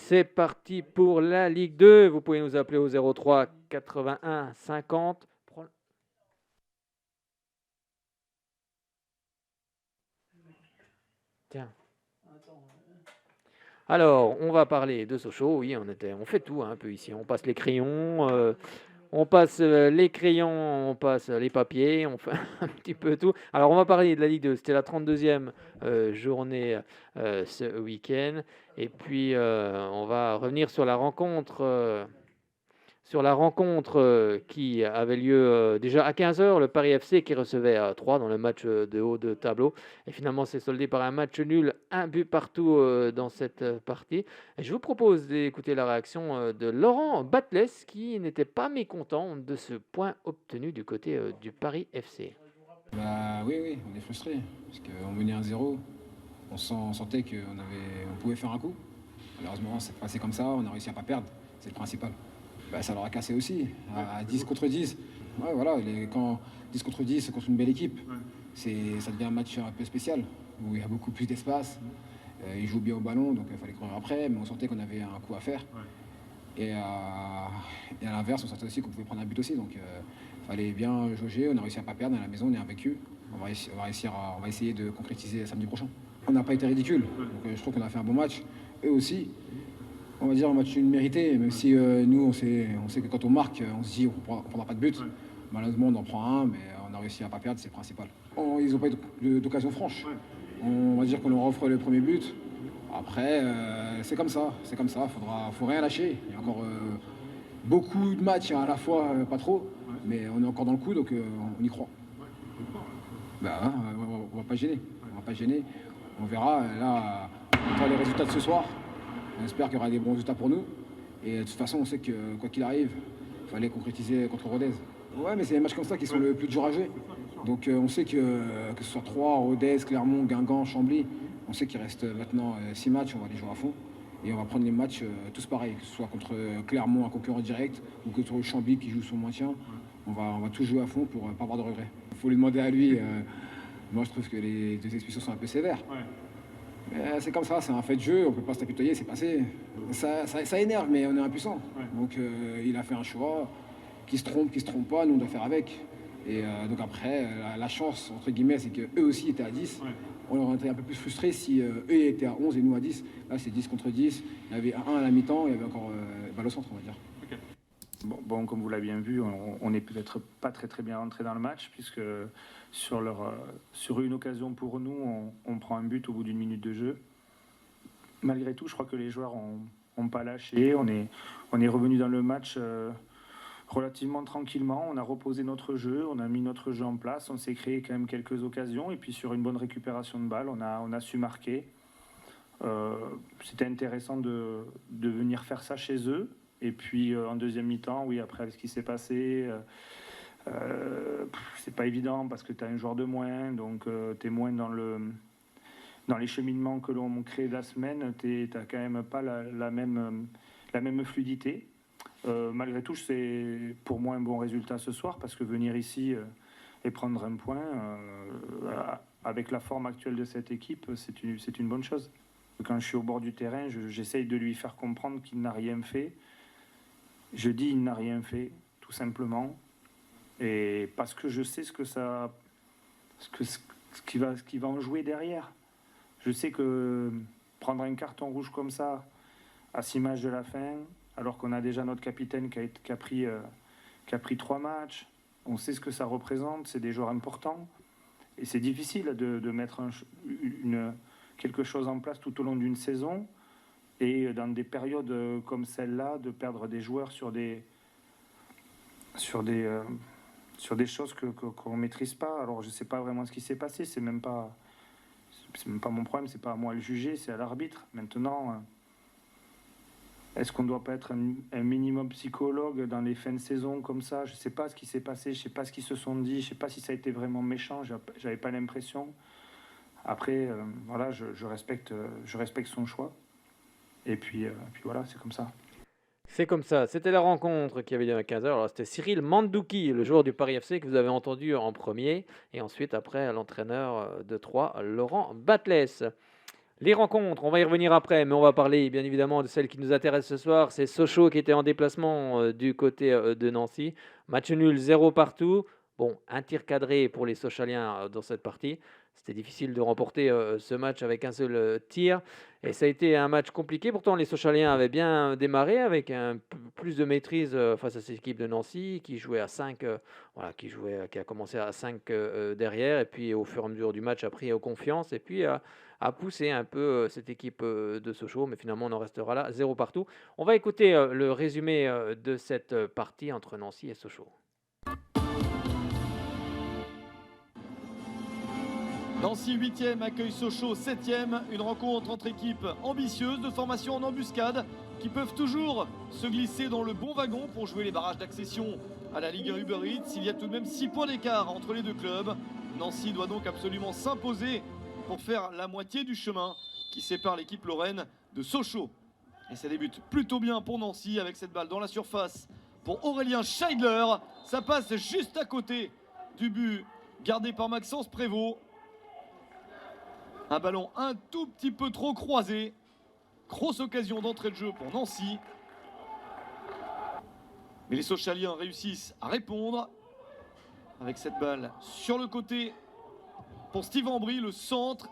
C'est parti pour la Ligue 2. Vous pouvez nous appeler au 03 81 50. Tiens. Alors, on va parler de Sochaux. Oui, on fait tout un peu ici. On passe les crayons, on passe les crayons, on passe les papiers, on fait un petit peu tout. Alors, on va parler de la Ligue 2. C'était la 32e journée ce week-end. Et puis, on va revenir sur la rencontre. Qui avait lieu déjà à 15h, le Paris FC qui recevait 3 dans le match de haut de tableau. Et finalement, c'est soldé par un match nul, un but partout dans cette partie. Et je vous propose d'écouter la réaction de Laurent Batles qui n'était pas mécontent de ce point obtenu du côté du Paris FC. Oui, on est frustré parce qu'on menait 1-0. On sentait qu'on pouvait faire un coup. Malheureusement, c'est passé comme ça, on a réussi à ne pas perdre, c'est le principal. Ça leur a cassé aussi, à 10 contre 10. Ouais, voilà, quand 10 contre 10 contre une belle équipe, ça devient un match un peu spécial, où il y a beaucoup plus d'espace. Ils jouent bien au ballon, donc il fallait courir après, mais on sentait qu'on avait un coup à faire. Et à l'inverse, on sentait aussi qu'on pouvait prendre un but aussi, donc il fallait bien jauger, on a réussi à ne pas perdre, à la maison on est invaincu. On va essayer de concrétiser samedi prochain. On n'a pas été ridicule, donc je trouve qu'on a fait un bon match. Eux aussi, on va dire un match mérité, même si nous, on sait que quand on marque, on se dit qu'on ne prendra pas de but. Malheureusement, on en prend un, mais on a réussi à ne pas perdre, c'est le principal. Ils n'ont pas eu d'occasion franche. On va dire qu'on leur offre le premier but. Après, c'est comme ça, faut rien lâcher. Il y a encore beaucoup de matchs à la fois, pas trop, mais on est encore dans le coup, donc on y croit. On va pas gêner. On verra. Là, on attend les résultats de ce soir. On espère qu'il y aura des bons résultats pour nous. Et de toute façon, on sait que quoi qu'il arrive, il fallait concrétiser contre Rodez. Ouais, mais c'est les matchs comme ça qui sont le plus dur à jouer. Donc on sait que ce soit Troyes, Rodez, Clermont, Guingamp, Chambly, on sait qu'il reste maintenant 6 matchs, on va les jouer à fond. Et on va prendre les matchs tous pareils, que ce soit contre Clermont, un concurrent direct, ou contre Chambly qui joue son maintien. On va tous jouer à fond pour ne pas avoir de regrets. Il faut lui demander à lui. Moi, je trouve que les 2 expulsions sont un peu sévères. Mais c'est comme ça, c'est un fait de jeu, on peut pas se tapitoyer, c'est passé. Ça énerve, mais on est impuissant. Donc il a fait un choix, qui se trompe pas, nous on doit faire avec. Et donc après, la chance, entre guillemets, c'est qu'eux aussi étaient à 10. On aurait été un peu plus frustrés si eux étaient à 11 et nous à 10. Là, c'est 10 contre 10. Il y avait un à la mi-temps, il y avait encore balle au centre, on va dire. Okay. Bon, comme vous l'avez bien vu, on n'est peut-être pas très bien rentré dans le match, puisque sur une occasion pour nous, on prend un but au bout d'une minute de jeu. Malgré tout, je crois que les joueurs n'ont pas lâché. On est revenu dans le match relativement tranquillement. On a reposé notre jeu, on a mis notre jeu en place. On s'est créé quand même quelques occasions. Et puis sur une bonne récupération de balles, on a su marquer. C'était intéressant de venir faire ça chez eux. Et puis en deuxième mi-temps, oui, après ce qui s'est passé, c'est pas évident parce que tu as un joueur de moins, donc tu es moins dans les cheminements que l'on crée la semaine, tu n'as quand même pas la même fluidité. Malgré tout, c'est pour moi un bon résultat ce soir parce que venir ici et prendre un point, avec la forme actuelle de cette équipe, c'est une bonne chose. Quand je suis au bord du terrain, j'essaye de lui faire comprendre qu'il n'a rien fait. Je dis il n'a rien fait, tout simplement. Et parce que je sais ce qui va en jouer derrière. Je sais que prendre un carton rouge comme ça, à 6 matchs de la fin, alors qu'on a déjà notre capitaine qui a pris 3 matchs, on sait ce que ça représente, c'est des joueurs importants. Et c'est difficile de mettre quelque chose en place tout au long d'une saison. Et dans des périodes comme celle-là, de perdre des joueurs sur des choses qu'on ne maîtrise pas. Alors je ne sais pas vraiment ce qui s'est passé, c'est même pas mon problème, c'est pas à moi à le juger, c'est à l'arbitre. Maintenant, Est-ce qu'on ne doit pas être un minimum psychologue dans les fins de saison comme ça? Je ne sais pas ce qui s'est passé, je ne sais pas ce qu'ils se sont dit, je ne sais pas si ça a été vraiment méchant, j'avais pas l'impression. Après, voilà, je respecte son choix. Et puis voilà, c'est comme ça. C'est comme ça. C'était la rencontre qui avait lieu à 15 heures. Alors, c'était Cyril Mandouki, le joueur du Paris FC que vous avez entendu en premier. Et ensuite, après, l'entraîneur de Troyes, Laurent Batles. Les rencontres, on va y revenir après, mais on va parler bien évidemment de celle qui nous intéresse ce soir. C'est Sochaux qui était en déplacement du côté de Nancy. Match nul, 0 partout. Bon, un tir cadré pour les Sochaliens dans cette partie. C'était difficile de remporter ce match avec un seul tir. Et ça a été un match compliqué. Pourtant, les Sochaliens avaient bien démarré avec plus de maîtrise face à cette équipe de Nancy qui jouait à 5, qui a commencé à 5 derrière. Et puis, au fur et à mesure du match, a pris confiance. Et puis, a poussé un peu cette équipe de Sochaux, mais finalement on en restera là, 0 partout. On va écouter le résumé de cette partie entre Nancy et Sochaux. Nancy 8e accueille Sochaux 7e, une rencontre entre équipes ambitieuses de formation en embuscade qui peuvent toujours se glisser dans le bon wagon pour jouer les barrages d'accession à la Ligue 1 Uber Eats. Il y a tout de même 6 points d'écart entre les deux clubs. Nancy doit donc absolument s'imposer pour faire la moitié du chemin qui sépare l'équipe lorraine de Sochaux. Et ça débute plutôt bien pour Nancy avec cette balle dans la surface pour Aurélien Scheidler. Ça passe juste à côté du but gardé par Maxence Prévost. Un ballon un tout petit peu trop croisé. Grosse occasion d'entrée de jeu pour Nancy. Mais les Sochaliens réussissent à répondre avec cette balle sur le côté pour Steve Ambry, le centre.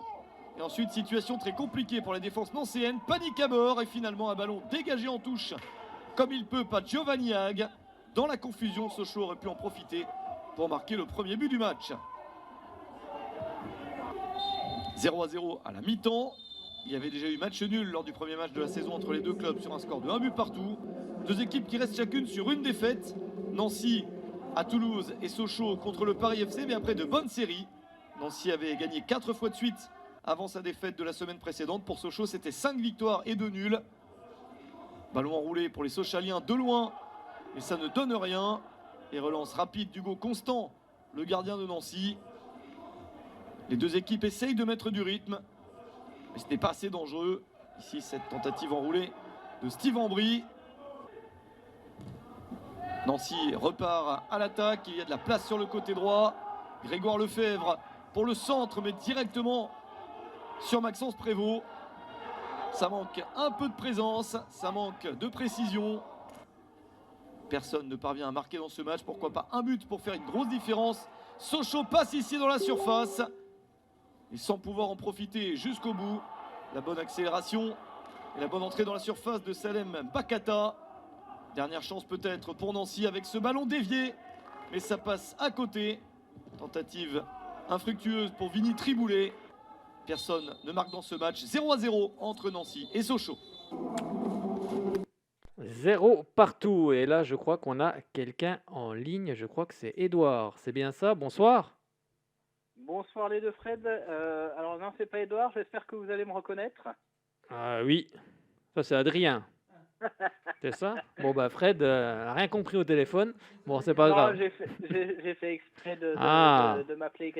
Et ensuite, situation très compliquée pour la défense nancéenne. Panique à bord et finalement un ballon dégagé en touche comme il peut par Giovanni Hague. Dans la confusion, Sochaux aurait pu en profiter pour marquer le premier but du match. 0-0 à la mi-temps. Il y avait déjà eu match nul lors du premier match de la saison entre les deux clubs sur un score de 1 but partout. Deux équipes qui restent chacune sur une défaite. Nancy à Toulouse et Sochaux contre le Paris FC, mais après de bonnes séries. Nancy avait gagné 4 fois de suite avant sa défaite de la semaine précédente. Pour Sochaux, c'était 5 victoires et 2 nuls. Ballon enroulé pour les Sochaliens de loin, mais ça ne donne rien. Et relance rapide d'Hugo Constant, le gardien de Nancy. Les deux équipes essayent de mettre du rythme, mais ce n'est pas assez dangereux. Ici, cette tentative enroulée de Steve Ambry. Nancy repart à l'attaque, il y a de la place sur le côté droit. Grégoire Lefebvre pour le centre, mais directement sur Maxence Prévost. Ça manque un peu de présence, ça manque de précision. Personne ne parvient à marquer dans ce match, pourquoi pas un but pour faire une grosse différence. Sochaux passe ici dans la surface, et sans pouvoir en profiter jusqu'au bout. La bonne accélération et la bonne entrée dans la surface de Salem Bakata. Dernière chance peut-être pour Nancy avec ce ballon dévié, mais ça passe à côté. Tentative infructueuse pour Vini Triboulet. Personne ne marque dans ce match. 0-0 entre Nancy et Sochaux. 0 partout. Et là, je crois qu'on a quelqu'un en ligne. Je crois que c'est Edouard. C'est bien ça? Bonsoir. Bonsoir les deux Fred. Alors non, c'est pas Edouard, j'espère que vous allez me reconnaître. Ah oui, ça c'est Adrien. C'est ça? Bon bah Fred n'a rien compris au téléphone. Bon, c'est pas Non, grave. j'ai fait exprès Ah. de m'appeler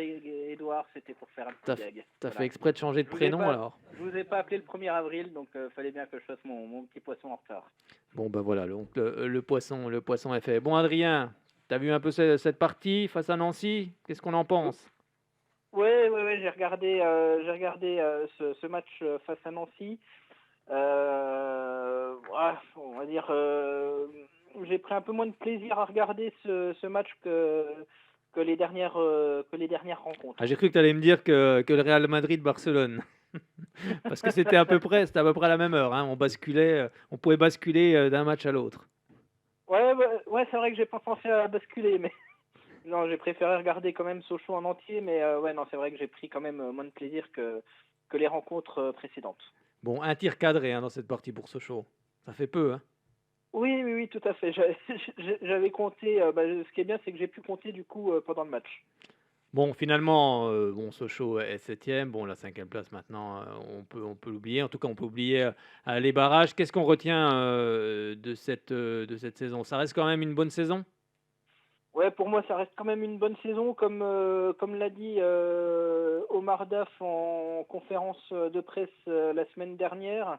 Edouard, c'était pour faire un T'as petit gag. T'as Voilà. fait exprès de changer de Je vous ai prénom pas- alors? Je vous ai pas appelé le 1er avril, donc fallait bien que je fasse mon petit poisson en retard. Bon bah voilà, donc le poisson est fait. Bon Adrien, t'as vu un peu cette partie face à Nancy? Qu'est-ce qu'on en pense? Oui, j'ai regardé, ce match face à Nancy. On va dire, j'ai pris un peu moins de plaisir à regarder ce match que les dernières rencontres. Ah, j'ai cru que tu allais me dire que le Real Madrid-Barcelone. Parce que c'était à peu près à la même heure, hein. On pouvait basculer d'un match à l'autre. Ouais, c'est vrai que j'ai pas pensé à basculer, mais non, j'ai préféré regarder quand même Sochaux en entier, mais non, c'est vrai que j'ai pris quand même moins de plaisir que les rencontres précédentes. Bon, un tir cadré, hein, dans cette partie pour Sochaux. Ça fait peu, hein. Oui, tout à fait. J'avais compté. Ce qui est bien, c'est que j'ai pu compter du coup pendant le match. Bon, finalement, bon, Sochaux est 7e. Bon, la 5e place maintenant, on peut l'oublier. En tout cas, on peut oublier les barrages. Qu'est-ce qu'on retient de cette saison? Ça reste quand même une bonne saison? Ouais, pour moi, ça reste quand même une bonne saison, comme l'a dit Omar Daf en conférence de presse la semaine dernière.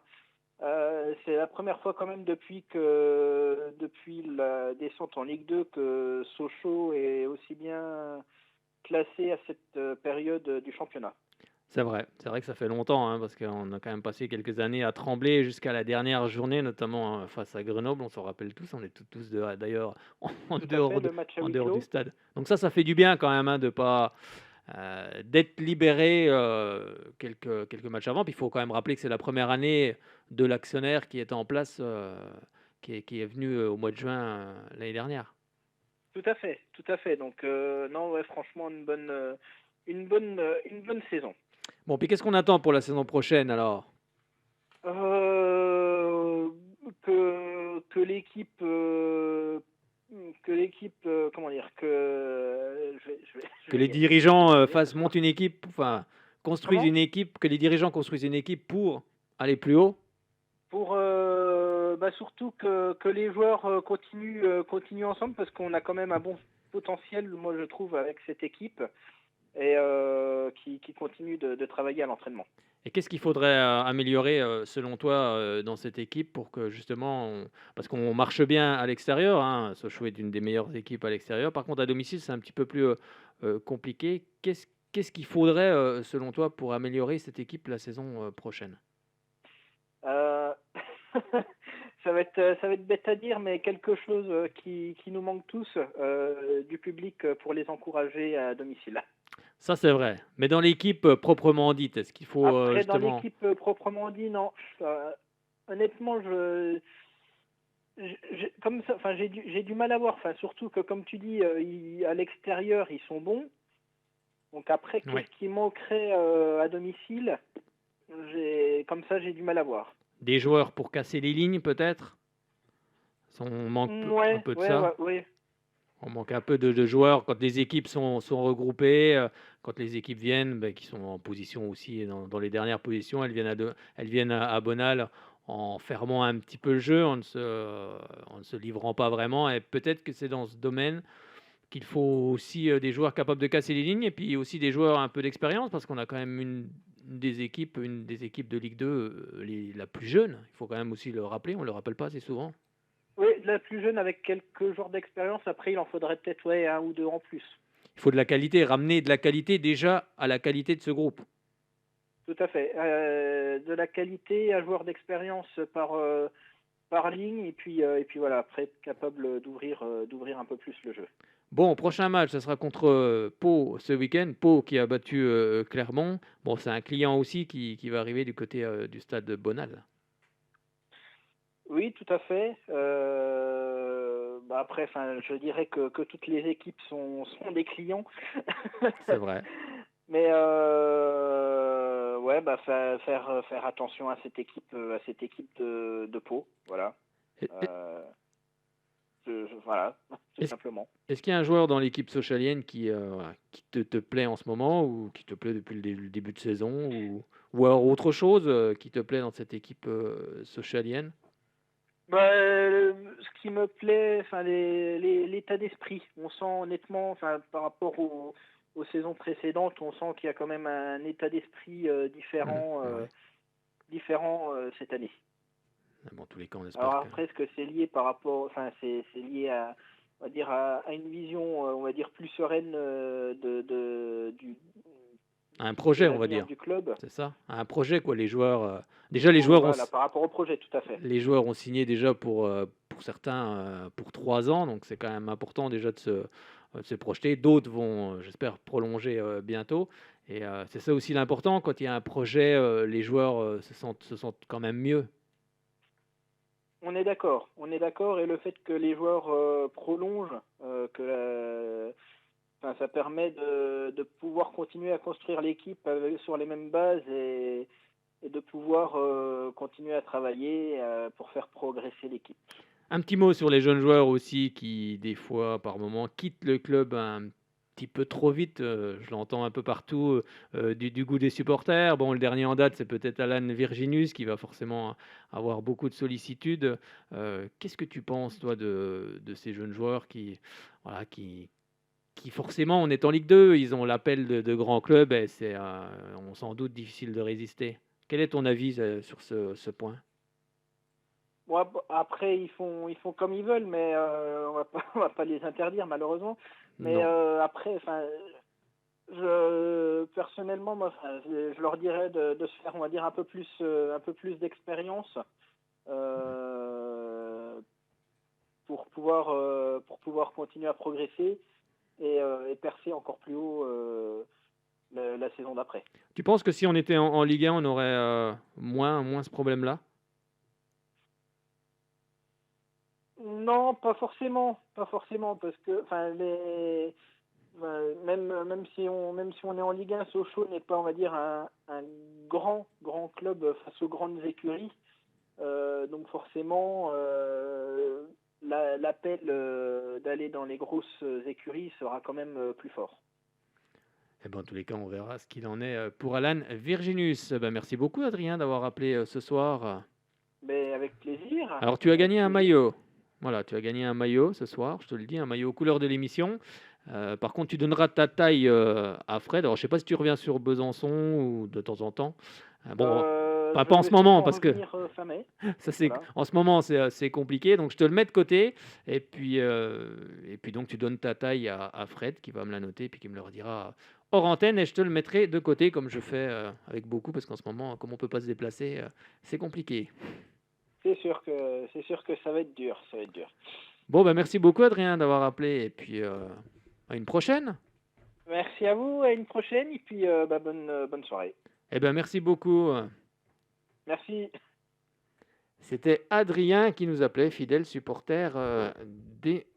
C'est la première fois quand même depuis la descente en Ligue 2 que Sochaux est aussi bien classé à cette période du championnat. C'est vrai que ça fait longtemps, hein, parce qu'on a quand même passé quelques années à trembler jusqu'à la dernière journée, notamment face à Grenoble. On s'en rappelle tous, on est tous d'ailleurs en Tout à fait, dehors, le match à en huis dehors du clos. stade. Donc ça fait du bien quand même, hein, de pas d'être libéré quelques matchs avant. Puis il faut quand même rappeler que c'est la première année de l'actionnaire qui est en place, qui est venu au mois de juin l'année dernière. Tout à fait, tout à fait. Donc non, ouais, franchement, une bonne saison. Bon, puis qu'est-ce qu'on attend pour la saison prochaine alors? Euh, que l'équipe, comment dire, je Que vais les y arriver, je vais dirigeants y arriver. montent une équipe, enfin construisent Comment? une équipe, que les dirigeants construisent une équipe pour aller plus haut. Pour surtout que les joueurs continuent ensemble parce qu'on a quand même un bon potentiel, moi je trouve, avec cette équipe et qui continue de travailler à l'entraînement. Et qu'est-ce qu'il faudrait améliorer selon toi dans cette équipe pour que justement, parce qu'on marche bien à l'extérieur, hein, Sochaux est une des meilleures équipes à l'extérieur. Par contre, à domicile, c'est un petit peu plus compliqué. Qu'est-ce qu'il faudrait selon toi pour améliorer cette équipe la saison prochaine? Euh, ça va être bête à dire, mais quelque chose qui nous manque tous, du public pour les encourager à domicile. Ça, c'est vrai. Mais dans l'équipe proprement dite, est-ce qu'il faut Après, dans justement... l'équipe proprement dit, non. Honnêtement, comme ça, enfin, j'ai du mal à voir. Enfin, surtout que, comme tu dis, à l'extérieur, ils sont bons. Donc après, Oui. qu'est-ce qui manquerait à domicile? Comme ça, j'ai du mal à voir. Des joueurs pour casser les lignes, peut-être? On manque un Ouais, peu de ouais, ça. ouais. On manque un peu de joueurs quand les équipes sont regroupées, quand les équipes viennent, qui sont en position aussi, dans les dernières positions, elles viennent à Bonal en fermant un petit peu le jeu, en ne se livrant pas vraiment. Et peut-être que c'est dans ce domaine qu'il faut aussi des joueurs capables de casser les lignes et puis aussi des joueurs un peu d'expérience parce qu'on a quand même une des équipes de Ligue 2 la plus jeune. Il faut quand même aussi le rappeler, on ne le rappelle pas assez souvent. Oui, la plus jeune avec quelques jours d'expérience. Après, il en faudrait peut-être un ou deux en plus. Il faut de la qualité, ramener de la qualité déjà à la qualité de ce groupe. Tout à fait. De la qualité, un joueur d'expérience par ligne, et puis voilà, après être capable d'ouvrir un peu plus le jeu. Bon, prochain match, ça sera contre Pau ce week-end. Pau qui a battu Clermont. Bon, c'est un client aussi qui va arriver du côté du stade de Bonal. Oui, tout à fait. Après, je dirais que toutes les équipes sont des clients. C'est vrai. Mais ouais, faire attention à cette équipe de Pau, voilà. Et- Voilà, tout Est-ce simplement. est-ce qu'il y a un joueur dans l'équipe socialienne voilà, qui te plaît en ce moment ou qui te plaît depuis le début de saison ou alors autre chose qui te plaît dans cette équipe socialienne? Ce qui me plaît, l'état d'esprit. On sent honnêtement, par rapport aux saisons précédentes, on sent qu'il y a quand même un état d'esprit différent, Ouais. cette année. Dans tous les cas, on espère Alors que... après, est-ce que c'est lié c'est lié à, on va dire à une vision, on va dire plus sereine Un de projet, on va l'avenir dire. du club. C'est ça? Un projet, quoi. Les joueurs... déjà, les joueurs Voilà, par rapport au projet, tout à fait. les joueurs ont signé déjà pour certains pour 3 ans, donc c'est quand même important déjà de se projeter. D'autres vont, j'espère, prolonger bientôt. Et c'est ça aussi l'important. Quand il y a un projet, les joueurs se sentent quand même mieux. On est d'accord, et le fait que les joueurs prolongent, ça permet de pouvoir continuer à construire l'équipe sur les mêmes bases et de pouvoir continuer à travailler pour faire progresser l'équipe. Un petit mot sur les jeunes joueurs aussi qui, des fois, par moment, quittent le club petit peu trop vite. Je l'entends un peu partout du goût des supporters. Bon, le dernier en date, c'est peut-être Alan Virginus qui va forcément avoir beaucoup de sollicitude. Qu'est-ce que tu penses, toi, de ces jeunes joueurs voilà, qui forcément, on est en Ligue 2, ils ont l'appel de grands clubs et on s'en doute difficile de résister. Quel est ton avis sur ce point? Bon, après, ils font comme ils veulent, mais on va pas les interdire, malheureusement. Mais Non. après, enfin, personnellement, moi, enfin, je leur dirais de se faire, on va dire, un peu plus d'expérience euh, pour pouvoir continuer à progresser et percer encore plus haut la saison d'après. Tu penses que si on était en Ligue 1, on aurait moins ce problème-là? Non, pas forcément, parce que, enfin, même si on est en Ligue 1, Sochaux n'est pas, on va dire, un grand club face aux grandes écuries. Donc forcément, l'appel d'aller dans les grosses écuries sera quand même plus fort. Eh ben, en tous les cas, on verra ce qu'il en est pour Alan Virginus. Ben, merci beaucoup, Adrien, d'avoir appelé ce soir. Mais avec plaisir. Alors, tu as gagné un Avec maillot. Voilà, tu as gagné un maillot ce soir, je te le dis, un maillot aux couleurs de l'émission. Par contre, tu donneras ta taille à Fred. Alors, je ne sais pas si tu reviens sur Besançon ou de temps en temps. Bon, pas je en vais ce moment, sûrement parce que revenir fin mai. ça, Voilà. en ce moment, c'est compliqué. Donc, je te le mets de côté. Et puis donc, tu donnes ta taille à Fred, qui va me la noter, puis qui me le redira hors antenne. Et je te le mettrai de côté, comme je fais avec beaucoup, parce qu'en ce moment, comme on ne peut pas se déplacer, c'est compliqué. C'est sûr que ça va être dur, Bon, ben, merci beaucoup, Adrien, d'avoir appelé. Et puis, à une prochaine. Merci à vous, à une prochaine, et puis bonne soirée. Eh bien, merci beaucoup. Merci. C'était Adrien qui nous appelait, fidèle supporter des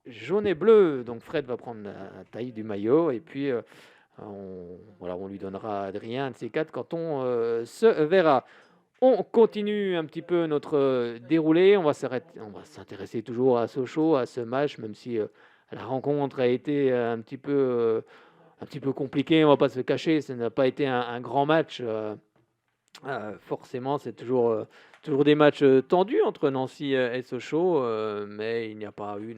jaunes et bleus. Donc Fred va prendre la taille du maillot et puis on lui donnera à Adrien un de ces quatre quand on se verra. On continue un petit peu notre déroulé. On va s'intéresser toujours à Sochaux, à ce match, même si la rencontre a été un petit peu compliquée. On ne va pas se cacher, ça n'a pas été un grand match. Forcément, c'est toujours des matchs tendus entre Nancy et Sochaux, mais il n'y a pas eu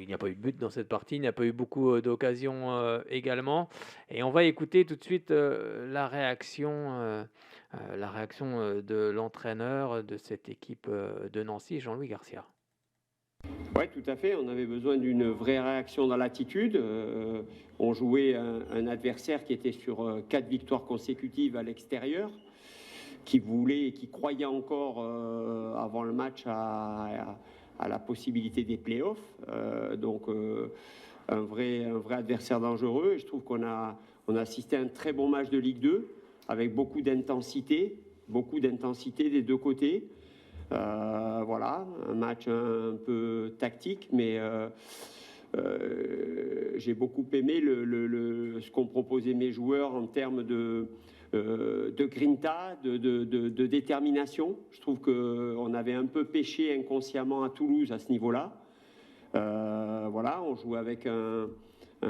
il n'y a pas eu de but dans cette partie, il n'y a pas eu beaucoup d'occasions également. Et on va écouter tout de suite la réaction de l'entraîneur de cette équipe de Nancy, Jean-Louis Garcia. Oui, tout à fait. On avait besoin d'une vraie réaction dans l'attitude. On jouait un adversaire qui était sur 4 victoires consécutives à l'extérieur, qui voulait et qui croyait encore avant le match à la possibilité des playoffs. Donc un vrai adversaire dangereux. Et je trouve qu'on a assisté à un très bon match de Ligue 2 avec beaucoup d'intensité des deux côtés. Voilà, un match un peu tactique, mais j'ai beaucoup aimé ce qu'ont proposé mes joueurs en termes de grinta, de détermination. Je trouve qu'on avait un peu péché inconsciemment à Toulouse à ce niveau-là. Voilà, on jouait avec un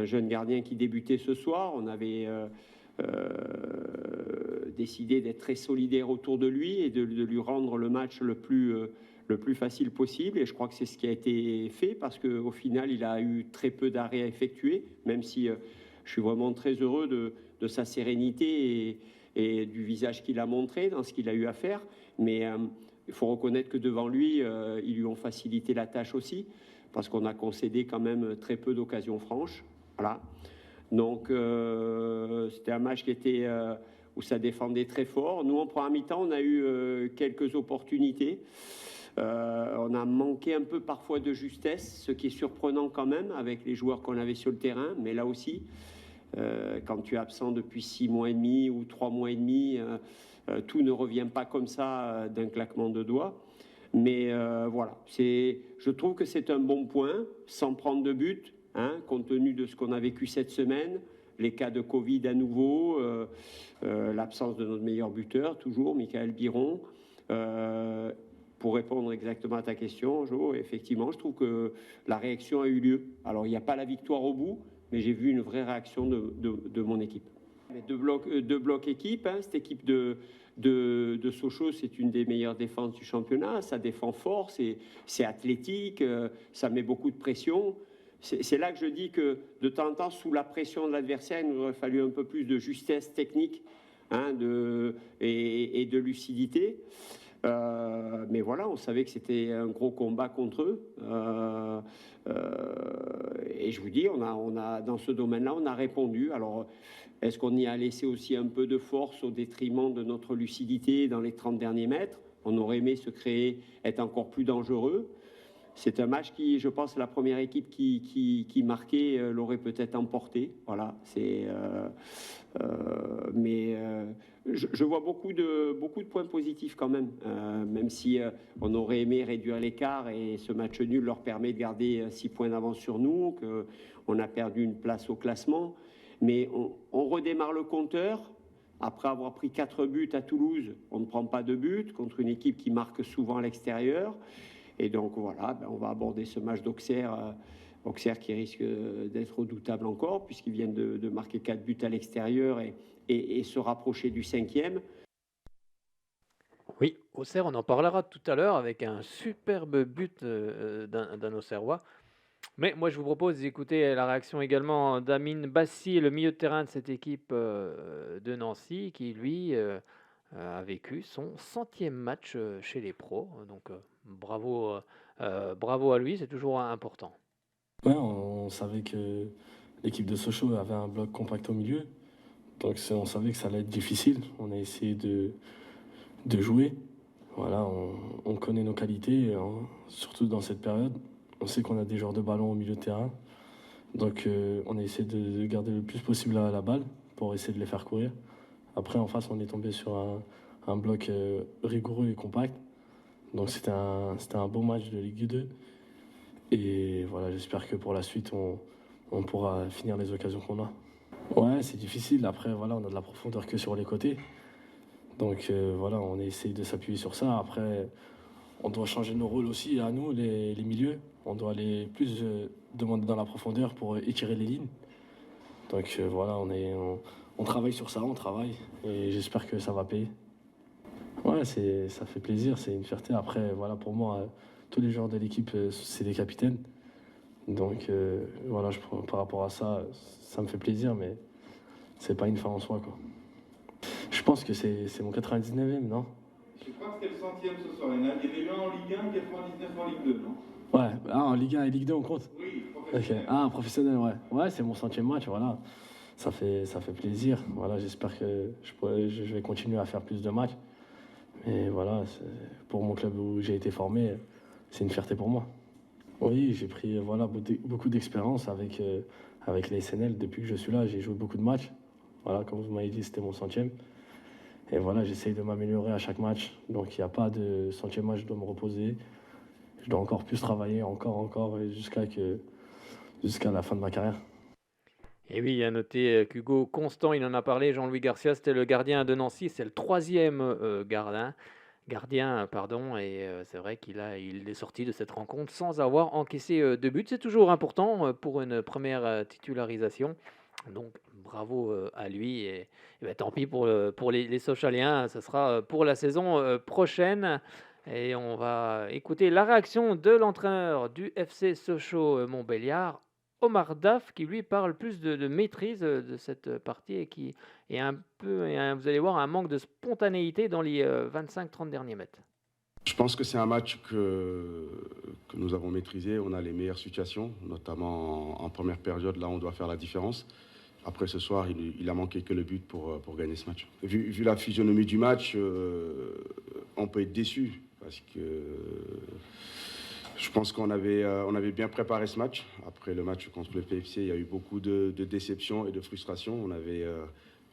jeune gardien qui débutait ce soir. On avait décidé d'être très solidaire autour de lui et de lui rendre le match le plus facile possible. Et je crois que c'est ce qui a été fait parce qu'au final, il a eu très peu d'arrêts à effectuer, même si je suis vraiment très heureux de sa sérénité et du visage qu'il a montré dans ce qu'il a eu à faire. Mais il faut reconnaître que devant lui, ils lui ont facilité la tâche aussi parce qu'on a concédé quand même très peu d'occasions franches. Voilà. Donc c'était un match qui était où ça défendait très fort. Nous, en première mi-temps, on a eu quelques opportunités. On a manqué un peu parfois de justesse, ce qui est surprenant quand même avec les joueurs qu'on avait sur le terrain. Mais là aussi, quand tu es absent depuis 6 mois et demi ou 3 mois et demi, tout ne revient pas comme ça d'un claquement de doigts. Mais voilà, je trouve que c'est un bon point, sans prendre de but. Compte tenu de ce qu'on a vécu cette semaine, les cas de Covid à nouveau, l'absence de notre meilleur buteur, toujours, Michael Biron. Pour répondre exactement à ta question, Jo, effectivement, je trouve que la réaction a eu lieu. Alors, il n'y a pas la victoire au bout, mais j'ai vu une vraie réaction de mon équipe. Deux blocs équipe, hein, cette équipe de Sochaux, c'est une des meilleures défenses du championnat. Ça défend fort, c'est athlétique, ça met beaucoup de pression. C'est là que je dis que de temps en temps, sous la pression de l'adversaire, il nous aurait fallu un peu plus de justesse technique, hein, et de lucidité. Mais voilà, on savait que c'était un gros combat contre eux. Et je vous dis, dans ce domaine-là, on a répondu. Alors, est-ce qu'on y a laissé aussi un peu de force au détriment de notre lucidité dans les 30 derniers mètres? On aurait aimé être encore plus dangereux. C'est un match qui, je pense, la première équipe qui marquait l'aurait peut-être emporté. Voilà, mais je vois beaucoup de points positifs quand même, même si on aurait aimé réduire l'écart et ce match nul leur permet de garder 6 points d'avance sur nous, qu'on a perdu une place au classement. Mais on redémarre le compteur. Après avoir pris 4 buts à Toulouse, on ne prend pas de but contre une équipe qui marque souvent à l'extérieur. Et donc voilà, on va aborder ce match d'Auxerre qui risque d'être redoutable encore, puisqu'ils viennent de marquer 4 buts à l'extérieur et se rapprocher du 5e. Oui, Auxerre, on en parlera tout à l'heure avec un superbe but d'un Auxerrois. Mais moi, je vous propose d'écouter la réaction également d'Amine Bassi, le milieu de terrain de cette équipe de Nancy, qui lui a vécu son 100e match chez les pros. Donc bravo à lui, c'est toujours important. Ouais, on savait que l'équipe de Sochaux avait un bloc compact au milieu. Donc on savait que ça allait être difficile. On a essayé de jouer. Voilà, on connaît nos qualités, surtout dans cette période. On sait qu'on a des joueurs de ballon au milieu de terrain. Donc on a essayé de garder le plus possible la balle pour essayer de les faire courir. Après, en face, on est tombé sur un bloc rigoureux et compact. Donc c'était un beau match de Ligue 2. Et voilà, j'espère que pour la suite, on pourra finir les occasions qu'on a. Ouais, c'est difficile. Après, voilà, on a de la profondeur que sur les côtés. Donc voilà, on essaye de s'appuyer sur ça. Après, on doit changer nos rôles aussi à nous, les milieux. On doit aller plus demander dans la profondeur pour étirer les lignes. Donc voilà, on travaille sur ça, on travaille. Et j'espère que ça va payer. Ouais, ça fait plaisir, c'est une fierté. Après, voilà, pour moi, tous les joueurs de l'équipe, c'est des capitaines. Donc voilà, par rapport à ça, ça me fait plaisir, mais c'est pas une fin en soi, quoi. Je pense que c'est mon 99e, non? Je crois que c'était le 100e ce soir. Il y avait eu un en Ligue 1, 99 en Ligue 2, non? Ouais, en Ligue 1 et Ligue 2, on compte? Oui, professionnel. Okay. Ah, professionnel, ouais. Ouais, c'est mon 100e match, voilà. Ça fait plaisir. Voilà, j'espère que je vais continuer à faire plus de matchs. Mais voilà, pour mon club où j'ai été formé, c'est une fierté pour moi. Oui, j'ai pris beaucoup d'expérience avec les SNL. Depuis que je suis là, j'ai joué beaucoup de matchs. Voilà, comme vous m'avez dit, c'était mon 100e. Et voilà, j'essaye de m'améliorer à chaque match. Donc il n'y a pas de 100e match, je dois me reposer. Je dois encore plus travailler, encore, jusqu'à la fin de ma carrière. Et oui, à noter qu'Hugo Constant, il en a parlé, Jean-Louis Garcia, c'était le gardien de Nancy, c'est le 3e gardien, et c'est vrai qu'il est sorti de cette rencontre sans avoir encaissé de but. C'est toujours important pour une première titularisation. Donc bravo à lui et tant pis pour les Sochaliens, ce sera pour la saison prochaine. Et on va écouter la réaction de l'entraîneur du FC Sochaux Montbéliard, Omar Daf, qui lui parle plus de maîtrise de cette partie et qui est vous allez voir, un manque de spontanéité dans les 25-30 derniers mètres. Je pense que c'est un match que nous avons maîtrisé. On a les meilleures situations, notamment en première période. Là, on doit faire la différence. Après, ce soir, il a manqué que le but pour gagner ce match. Vu la physionomie du match, on peut être déçu parce que je pense qu'on avait bien préparé ce match. Après le match contre le PFC, il y a eu beaucoup de déceptions et de frustrations.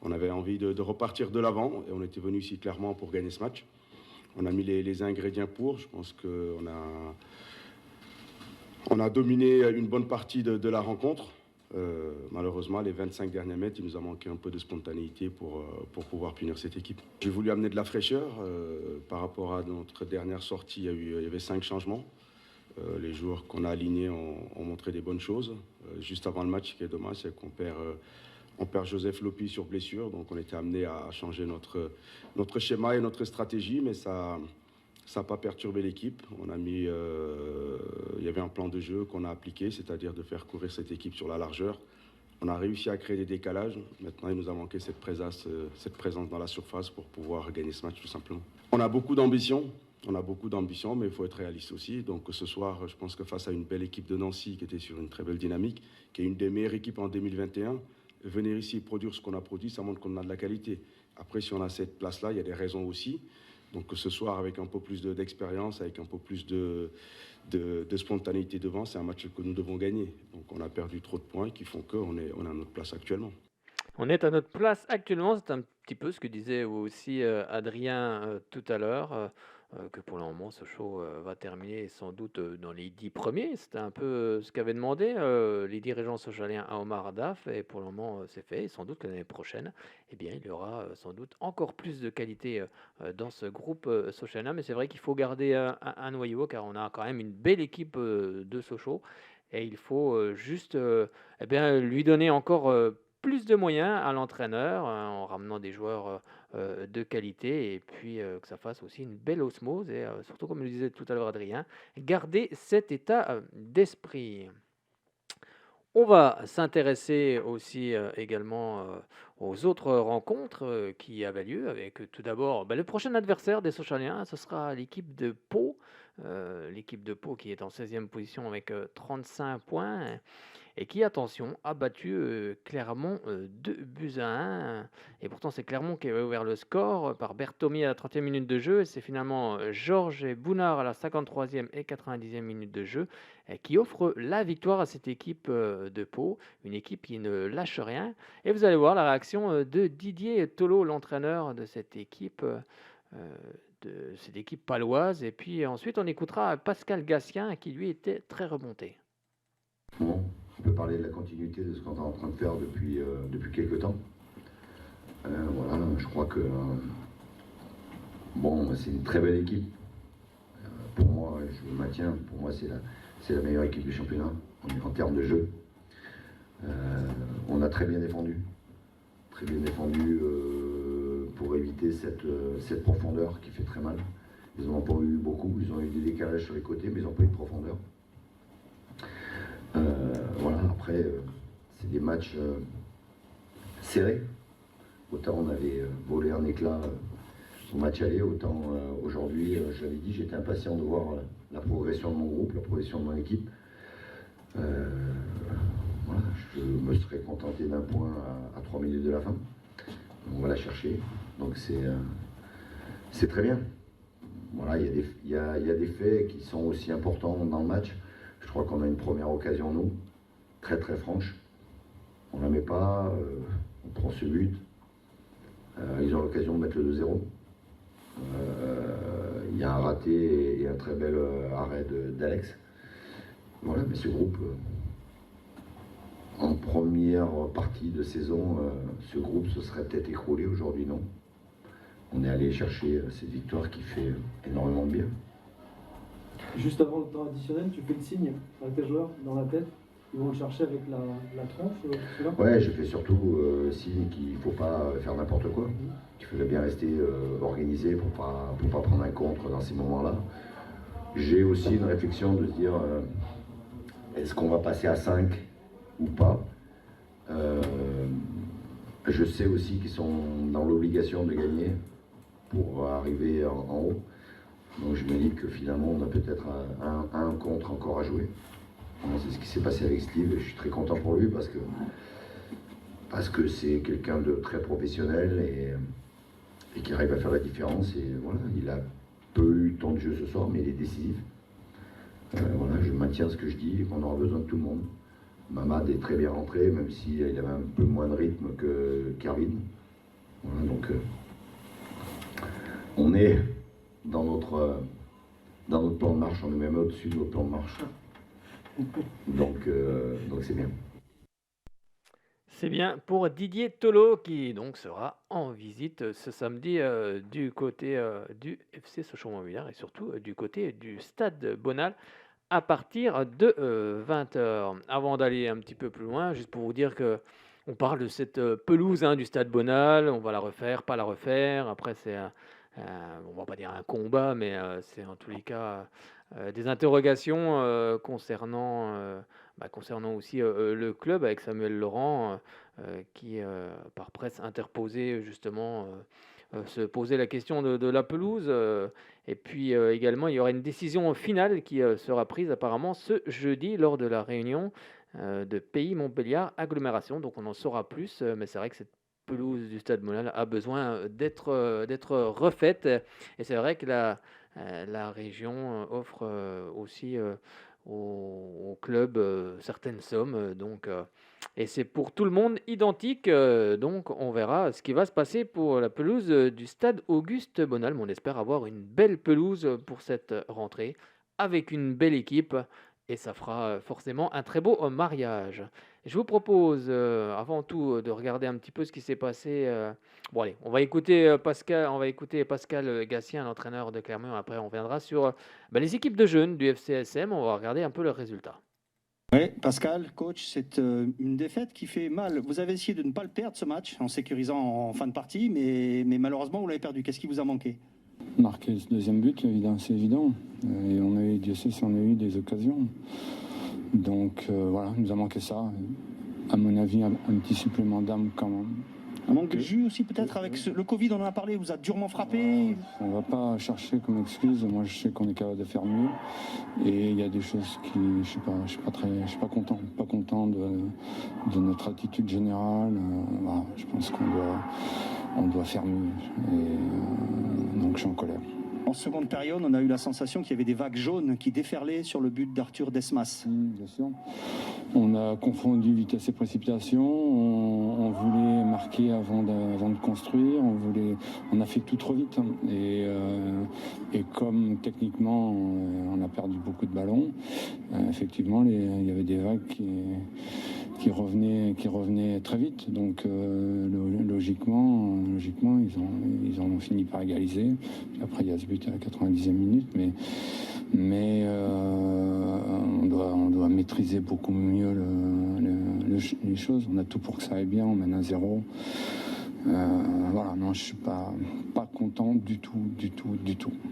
On avait envie de repartir de l'avant et on était venu ici clairement pour gagner ce match. On a mis les ingrédients pour. Je pense qu'on a dominé une bonne partie de la rencontre. Malheureusement, les 25 derniers mètres, il nous a manqué un peu de spontanéité pour pouvoir punir cette équipe. J'ai voulu amener de la fraîcheur. Par rapport à notre dernière sortie, il y avait 5 changements. Les joueurs qu'on a alignés ont montré des bonnes choses. Juste avant le match, ce qui est dommage, c'est qu'on perd Joseph Lopi sur blessure. Donc on était amené à changer notre schéma et notre stratégie, mais ça n'a pas perturbé l'équipe. Il y avait un plan de jeu qu'on a appliqué, c'est-à-dire de faire courir cette équipe sur la largeur. On a réussi à créer des décalages. Maintenant, il nous a manqué cette présence dans la surface pour pouvoir gagner ce match, tout simplement. On a beaucoup d'ambition, mais il faut être réaliste aussi. Donc ce soir, je pense que face à une belle équipe de Nancy qui était sur une très belle dynamique, qui est une des meilleures équipes en 2021, venir ici et produire ce qu'on a produit, ça montre qu'on a de la qualité. Après, si on a cette place-là, il y a des raisons aussi. Donc ce soir, avec un peu plus d'expérience, avec un peu plus de spontanéité devant, c'est un match que nous devons gagner. Donc on a perdu trop de points qui font qu'on est à notre place actuellement. On est à notre place actuellement, c'est un petit peu ce que disait aussi Adrien tout à l'heure, que pour le moment Sochaux va terminer sans doute dans les 10 premiers. C'était un peu ce qu'avaient demandé les dirigeants sochaliens à Omar Daf, et pour le moment c'est fait. Et sans doute que l'année prochaine, eh bien, il y aura sans doute encore plus de qualité dans ce groupe sochalien. Mais c'est vrai qu'il faut garder un noyau, car on a quand même une belle équipe de Sochaux. Et il faut juste eh bien, lui donner encore plus de moyens à l'entraîneur en ramenant des joueurs de qualité, et puis que ça fasse aussi une belle osmose et surtout, comme le disait tout à l'heure Adrien, garder cet état d'esprit. On va s'intéresser aussi également aux autres rencontres qui avaient lieu, avec tout d'abord le prochain adversaire des Sochaliens. Ce sera l'équipe de Pau. L'équipe de Pau qui est en 16e position avec 35 points et qui, attention, a battu Clermont 2-1. Et pourtant, c'est Clermont qui avait ouvert le score par Bertomi à la 30e minute de jeu. Et c'est finalement Georges et Bounard à la 53e et 90e minute de jeu qui offrent la victoire à cette équipe de Pau. Une équipe qui ne lâche rien. Et vous allez voir la réaction de Didier Tolo, l'entraîneur de cette équipe paloise. Et puis ensuite, on écoutera Pascal Gatien qui, lui, était très remonté. Bon, on peut parler de la continuité de ce qu'on est en train de faire depuis quelques temps. Voilà, je crois que c'est une très belle équipe. Pour moi, je le maintiens, pour moi c'est la meilleure équipe du championnat en termes de jeu. On a très bien défendu pour éviter cette profondeur qui fait très mal. Ils n'en ont pas eu beaucoup, ils ont eu des décalages sur les côtés, mais ils n'ont pas eu de profondeur. Voilà, après, c'est des matchs serrés. Autant on avait volé un éclat au match aller, autant aujourd'hui, je l'avais dit, j'étais impatient de voir la progression de mon groupe, la progression de mon équipe. Voilà, je me serais contenté d'un point à 3 minutes de la fin. On va la chercher, donc c'est très bien. Voilà, il y a des faits qui sont aussi importants dans le match. Je crois qu'on a une première occasion, nous, très très franche. On ne la met pas, on prend ce but. Ils ont l'occasion de mettre le 2-0. Il y a un raté et un très bel arrêt d'Alex. Voilà, mais ce groupe, en première partie de saison, ce groupe se serait peut-être écroulé. Aujourd'hui, non. On est allé chercher cette victoire qui fait énormément de bien. Juste avant le temps additionnel, tu fais le signe à tes joueurs dans la tête. Ils vont le chercher avec la tronche, c'est là ? Ouais, je fais surtout signe qu'il ne faut pas faire n'importe quoi. Il faudrait bien rester organisé pour pas prendre un contre dans ces moments-là. J'ai aussi une réflexion de se dire est-ce qu'on va passer à 5 ou pas. Je sais aussi qu'ils sont dans l'obligation de gagner pour arriver en haut. Donc je me dis que finalement on a peut-être un contre encore à jouer. C'est ce qui s'est passé avec Steve et je suis très content pour lui parce que c'est quelqu'un de très professionnel et qui arrive à faire la différence. Et voilà, il a peu eu le temps de jeu ce soir, mais il est décisif. Voilà, je maintiens ce que je dis, qu'on aura besoin de tout le monde. Mamad est très bien rentré, même s'il avait un peu moins de rythme que Kervin. Voilà, donc on est dans notre plan de marche, on est même au-dessus de notre plan de marche. Donc c'est bien. C'est bien pour Didier Tolo qui donc sera en visite ce samedi du côté du FC Sochaux-Montbéliard et surtout du côté du Stade Bonal à partir de 20h. Avant d'aller un petit peu plus loin, juste pour vous dire que on parle de cette pelouse du Stade Bonal, on va la refaire, pas la refaire. Après, on va pas dire un combat, mais c'est en tous les cas des interrogations concernant aussi le club avec Samuel Laurent qui, par presse interposée, justement, se posait la question de la pelouse. Et puis également, il y aura une décision finale qui sera prise apparemment ce jeudi lors de la réunion de Pays Montbéliard Agglomération. Donc on en saura plus, mais c'est vrai que cette pelouse du Stade Bonal a besoin d'être refaite. Et c'est vrai que la région offre aussi au club certaines sommes. Et c'est pour tout le monde identique. Donc on verra ce qui va se passer pour la pelouse du Stade Auguste Bonal. Mais on espère avoir une belle pelouse pour cette rentrée avec une belle équipe. Et ça fera forcément un très beau mariage. Je vous propose, avant tout, de regarder un petit peu ce qui s'est passé. Bon, allez, on va écouter Pascal Gassien, l'entraîneur de Clermont. Après, on reviendra sur les équipes de jeunes du FCSM. On va regarder un peu leurs résultats. Oui, Pascal, coach, c'est une défaite qui fait mal. Vous avez essayé de ne pas le perdre, ce match, en sécurisant en fin de partie, mais malheureusement, vous l'avez perdu. Qu'est-ce qui vous a manqué ? Marquer ce deuxième but, évidemment, c'est évident. Et on a eu, Dieu sait si on a eu des occasions. Donc voilà, il nous a manqué ça. À mon avis, un petit supplément d'âme quand même. Un manque de jus aussi peut-être avec le Covid, on en a parlé, vous a durement frappé. On ne va pas chercher comme excuse. Moi, je sais qu'on est capable de faire mieux. Et il y a des choses qui, je suis pas content de notre attitude générale. Voilà, je pense qu'on doit faire mieux. Et donc, je suis en colère. En seconde période, on a eu la sensation qu'il y avait des vagues jaunes qui déferlaient sur le but d'Arthur Desmas. Bien sûr. On a confondu vitesse et précipitation. On voulait marquer avant de construire. On a fait tout trop vite. Et comme techniquement, on a perdu beaucoup de ballons, effectivement, il y avait des vagues qui revenaient très vite. Donc logiquement, ils ont fini par égaliser. Puis après, il y a ce but à la 90e minute, mais on doit maîtriser beaucoup mieux les choses. On a tout pour que ça aille bien. On mène 1-0. Voilà, non, je suis pas content du tout.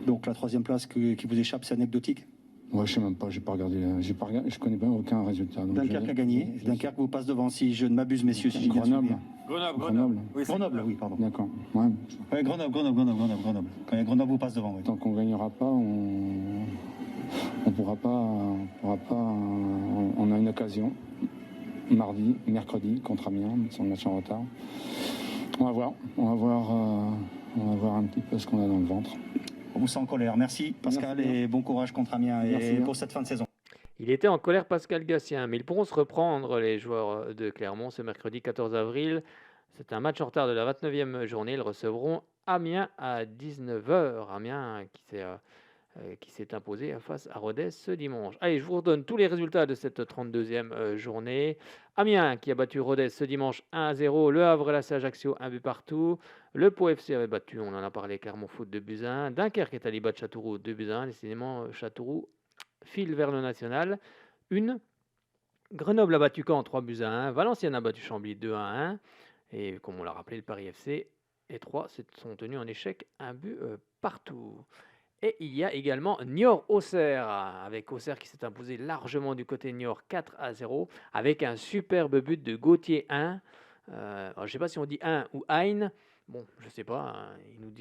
Donc la troisième place qui vous échappe, c'est anecdotique. Ouais, je sais même pas, j'ai pas regardé, je connais pas aucun résultat. Dunkerque a gagné. Dunkerque vous passe devant, si je ne m'abuse, messieurs. Si Grenoble. Oui, Grenoble, oui, pardon. D'accord. Ouais. Ouais, Grenoble. Quand Grenoble vous passe devant, oui. Tant qu'on gagnera pas, on pourra pas. On a une occasion. Mercredi contre Amiens, c'est un match en retard. On va voir un petit peu ce qu'on a dans le ventre. On vous sent en colère. Merci Pascal. Merci. Et bon courage contre Amiens et pour cette fin de saison. Il était en colère, Pascal Gassien, mais ils pourront se reprendre, les joueurs de Clermont, ce mercredi 14 avril. C'est un match en retard de la 29e journée. Ils recevront Amiens à 19h. Amiens qui s'est imposé face à Rodez ce dimanche. Allez, je vous redonne tous les résultats de cette 32e journée. Amiens qui a battu Rodez ce dimanche 1-0. Le Havre l'a Ajaccio 1 but partout. Le Pau FC avait battu, on en a parlé, Clermont Foot 2 buts 1. Dunkerque est allé battre Châteauroux 2 buts 1. Décidément, Châteauroux file vers le national. Grenoble a battu Caen 3 buts 1. Valenciennes a battu Chambly 2-1. Et comme on l'a rappelé, le Paris FC et 3 se sont tenus en échec 1 but partout. Et il y a également Niort-Auxerre, avec Auxerre qui s'est imposé largement du côté de Niort 4-0, avec un superbe but de Gauthier 1. Je ne sais pas si on dit 1 ou Hein. Bon, je ne sais pas, il nous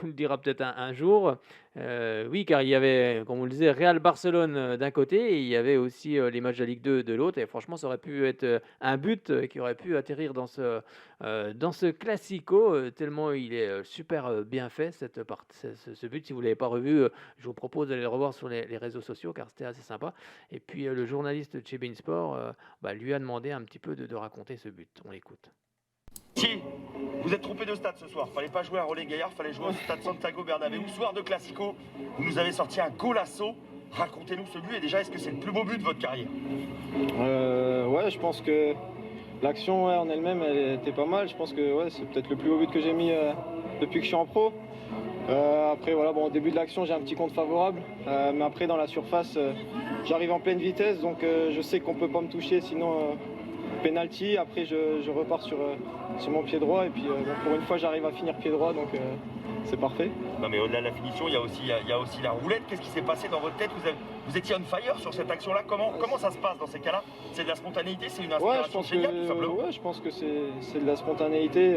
le dira peut-être un jour. Oui, car il y avait, comme on le disait, Real-Barcelone d'un côté, et il y avait aussi les matchs de la Ligue 2 de l'autre. Et franchement, ça aurait pu être un but qui aurait pu atterrir dans ce classico, tellement il est super bien fait, ce but. Si vous ne l'avez pas revu, je vous propose d'aller le revoir sur les réseaux sociaux, car c'était assez sympa. Et puis, le journaliste de chez Beansport lui a demandé un petit peu de raconter ce but. On l'écoute. Si, vous êtes trompé de stade ce soir. Fallait pas jouer à Rollet Gaillard, fallait jouer au stade Santiago Bernabéu. Soir de Classico, vous nous avez sorti un golasso. Racontez-nous ce but et déjà, est-ce que c'est le plus beau but de votre carrière ? Ouais, je pense que l'action en elle-même, elle était pas mal. Je pense que c'est peut-être le plus beau but que j'ai mis depuis que je suis en pro. Après, voilà, bon, au début de l'action, j'ai un petit compte favorable. Mais après, dans la surface, j'arrive en pleine vitesse. Donc, je sais qu'on ne peut pas me toucher. Sinon, penalty. Après, je repars sur mon pied droit. Et puis, pour une fois, j'arrive à finir pied droit. Donc, c'est parfait. Non, mais au-delà de la finition, il y a aussi la roulette. Qu'est-ce qui s'est passé dans votre tête? Vous étiez on fire sur cette action-là. Comment ça se passe dans ces cas-là? C'est de la spontanéité? C'est une inspiration géniale, tout simplement? Ouais, je pense que c'est de la spontanéité.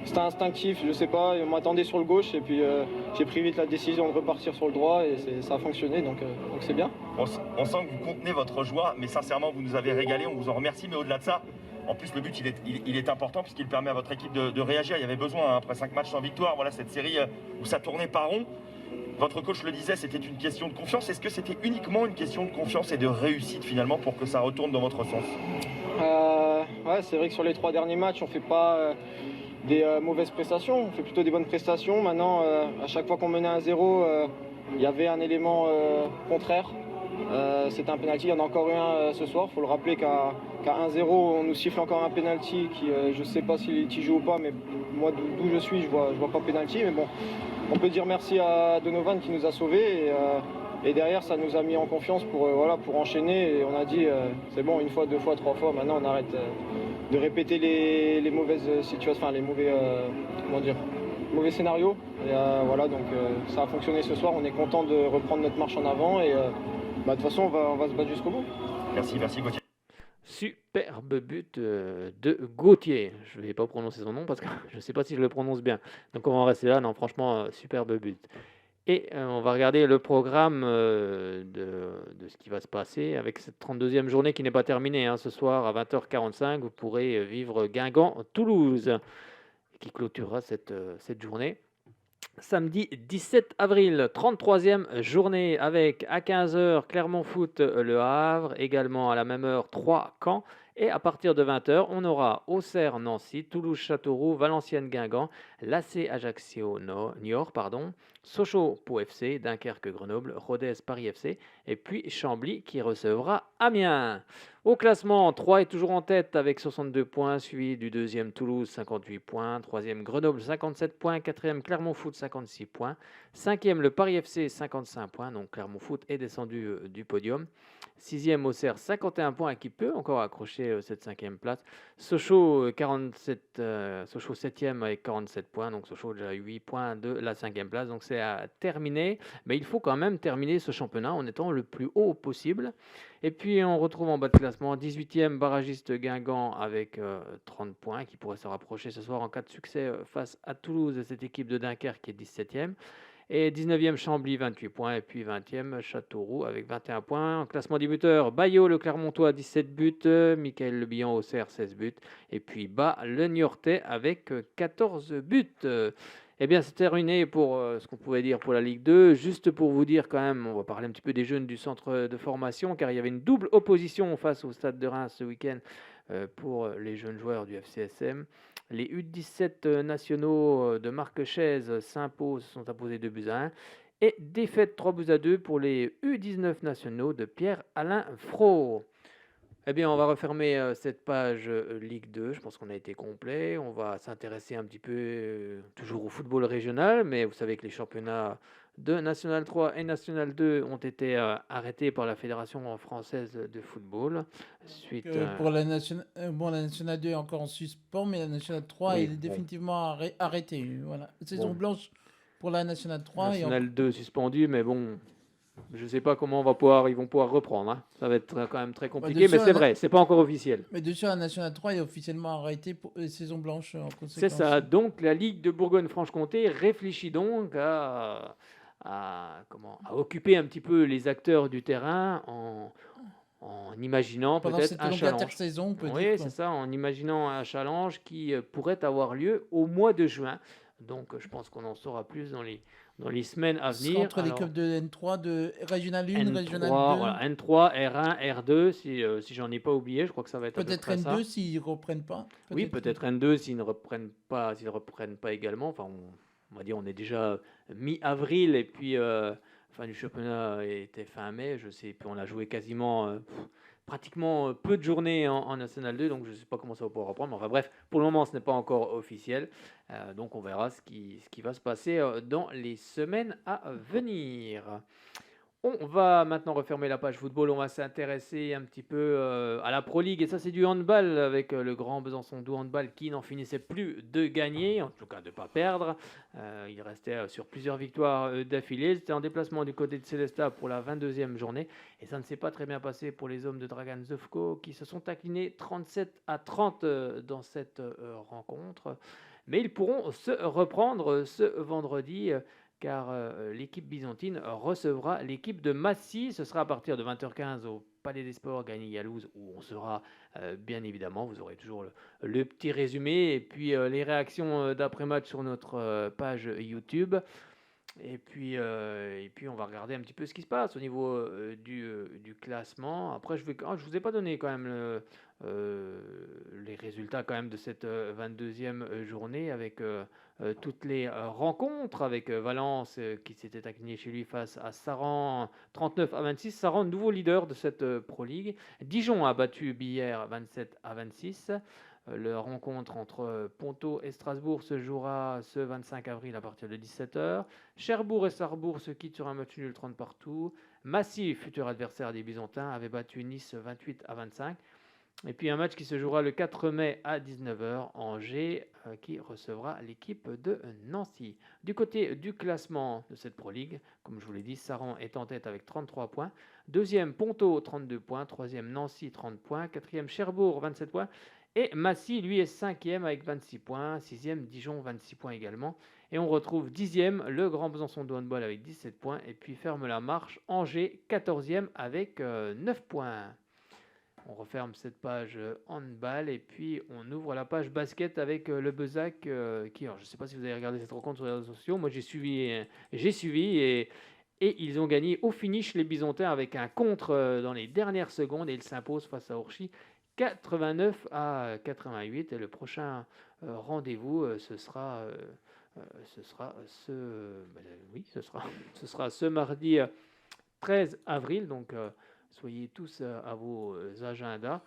C'était instinctif, je sais pas. On m'attendait sur le gauche et puis j'ai pris vite la décision de repartir sur le droit et ça a fonctionné, donc c'est bien. On sent que vous contenez votre joie, mais sincèrement, vous nous avez régalé. On vous en remercie. Mais au-delà de ça, en plus, le but, il est important puisqu'il permet à votre équipe de réagir. Il y avait besoin, après 5 matchs sans victoire, voilà, cette série où ça tournait pas rond. Votre coach le disait, c'était une question de confiance. Est-ce que c'était uniquement une question de confiance et de réussite finalement pour que ça retourne dans votre sens? Ouais, c'est vrai que sur les 3 derniers matchs, on fait pas des mauvaises prestations, on fait plutôt des bonnes prestations. Maintenant, à chaque fois qu'on menait 1-0, il y avait un élément contraire. C'était un penalty, il y en a encore eu un ce soir. Il faut le rappeler qu'à 1-0, on nous siffle encore un penalty qui, je ne sais pas s'il y joue ou pas, mais moi d'où je suis, je vois pas penalty. Mais bon, on peut dire merci à Donovan qui nous a sauvés. Et derrière, ça nous a mis en confiance pour enchaîner. Et on a dit, c'est bon, 1 fois, 2 fois, 3 fois, maintenant on arrête de répéter les mauvaises situations, enfin les mauvais scénarios. Et voilà, donc ça a fonctionné ce soir. On est content de reprendre notre marche en avant. Et de toute façon, on va se battre jusqu'au bout. Merci Gauthier. Superbe but de Gauthier. Je ne vais pas prononcer son nom parce que je ne sais pas si je le prononce bien. Donc on va en rester là. Non, franchement, superbe but. Et on va regarder le programme de ce qui va se passer avec cette 32e journée qui n'est pas terminée. Ce soir à 20h45, vous pourrez vivre Guingamp-Toulouse qui clôturera cette journée. Samedi 17 avril, 33e journée avec à 15h Clermont Foot Le Havre, également à la même heure 3 Caen. Et à partir de 20h, on aura Auxerre Nancy, Toulouse Châteauroux, Valenciennes Guingamp, l'AC Ajaccio Niort, Sochaux Pau FC, Dunkerque Grenoble, Rodez Paris FC et puis Chambly qui recevra Amiens. Au classement, 3 est toujours en tête avec 62 points, suivi du 2e Toulouse 58 points, 3e Grenoble 57 points, 4e Clermont Foot 56 points, 5e le Paris FC 55 points, donc Clermont Foot est descendu du podium. 6e Auxerre 51 points qui peut encore accrocher cette 5e place. Sochaux 7e avec 47 points, donc Sochaux déjà 8 points de la 5e place, donc c'est à terminer. Mais il faut quand même terminer ce championnat en étant le plus haut possible. Et puis on retrouve en bas de classement 18e barragiste Guingamp avec 30 points qui pourrait se rapprocher ce soir en cas de succès face à Toulouse, cette équipe de Dunkerque qui est 17e. Et 19e Chambly, 28 points. Et puis 20e Châteauroux avec 21 points. En classement des buteurs, Bayo, le Clermontois, 17 buts. Michael Le Bihan, Auxerre, 16 buts. Et puis bas, le Niortais avec 14 buts. Eh bien, c'est terminé pour ce qu'on pouvait dire pour la Ligue 2. Juste pour vous dire quand même, on va parler un petit peu des jeunes du centre de formation, car il y avait une double opposition face au Stade de Reims ce week-end pour les jeunes joueurs du FCSM. Les U17 nationaux de Marc Chaise s'imposent, sont imposés 2-1. Et défaite 3-2 pour les U19 nationaux de Pierre-Alain Fro. Eh bien, on va refermer cette page Ligue 2. Je pense qu'on a été complet. On va s'intéresser un petit peu toujours au football régional, mais vous savez que les championnats de National 3 et National 2 ont été arrêtés par la Fédération française de football. Pour la National 2 est encore en suspens, mais la National 3 est définitivement arrêtée. Voilà. Saison blanche pour la National 3. National 2 suspendu, mais bon, je ne sais pas comment ils vont pouvoir reprendre. Ça va être quand même très compliqué, mais c'est vrai, c'est pas encore officiel. Mais dessus, la National 3 est officiellement arrêtée pour les saisons blanches en conséquence. C'est ça. Donc, la Ligue de Bourgogne-Franche-Comté réfléchit donc à occuper un petit peu les acteurs du terrain en imaginant peut-être un challenge. Intersaison, oui, c'est ça, en imaginant un challenge qui pourrait avoir lieu au mois de juin. Donc, je pense qu'on en saura plus dans les semaines à venir. Entre les clubs de N3, de Régional 1, N3, Régional 2. Voilà, N3, R1, R2, si j'en ai pas oublié, je crois que ça va être peut-être à peu près N2 s'ils ne reprennent pas. Oui, peut-être N2 s'ils ne reprennent pas également. Enfin, on va dire on est déjà mi-avril et puis fin du championnat était fin mai, je sais, puis on a joué quasiment pratiquement peu de journées en National 2, donc je ne sais pas comment ça va pouvoir reprendre. Enfin bref, pour le moment, ce n'est pas encore officiel. Donc on verra ce qui va se passer dans les semaines à venir. On va maintenant refermer la page football. On va s'intéresser un petit peu à la Pro League. Et ça, c'est du handball avec le Grand Besançon du handball qui n'en finissait plus de gagner, en tout cas de ne pas perdre. Il restait sur plusieurs victoires d'affilée. C'était en déplacement du côté de Célestat pour la 22e journée. Et ça ne s'est pas très bien passé pour les hommes de Dragan Zovko qui se sont inclinés 37-30 dans cette rencontre. Mais ils pourront se reprendre ce vendredi car l'équipe byzantine recevra l'équipe de Massy. Ce sera à partir de 20h15 au Palais des Sports Gagny-Yalouz où on sera bien évidemment. Vous aurez toujours le petit résumé et puis les réactions d'après-match sur notre page YouTube. Et puis on va regarder un petit peu ce qui se passe au niveau du classement. Après, je vous ai pas donné quand même les résultats quand même de cette 22e journée avec toutes les rencontres avec Valence qui s'était incliné chez lui face à Saran 39-26. Saran, nouveau leader de cette Pro League. Dijon a battu Billère 27-26. La rencontre entre Ponto et Strasbourg se jouera ce 25 avril à partir de 17h. Cherbourg et Sarrebourg se quittent sur un match nul 30 partout. Massy, futur adversaire des Byzantins, avait battu Nice 28-25. Et puis un match qui se jouera le 4 mai à 19h, Angers qui recevra l'équipe de Nancy. Du côté du classement de cette Pro League, comme je vous l'ai dit, Saran est en tête avec 33 points. Deuxième, Ponto, 32 points. Troisième, Nancy, 30 points. Quatrième, Cherbourg, 27 points. Et Massy, lui, est cinquième avec 26 points. Sixième, Dijon, 26 points également. Et on retrouve dixième, le Grand Besançon de handball avec 17 points. Et puis ferme la marche, Angers, 14e avec 9 points. On referme cette page handball et puis on ouvre la page basket avec le Bezac qui, alors je ne sais pas si vous avez regardé cette rencontre sur les réseaux sociaux, moi j'ai suivi et ils ont gagné au finish les Byzantins avec un contre dans les dernières secondes et ils s'imposent face à Orchy 89-88 et le prochain rendez-vous ce sera ce mardi 13 avril donc soyez tous à vos agendas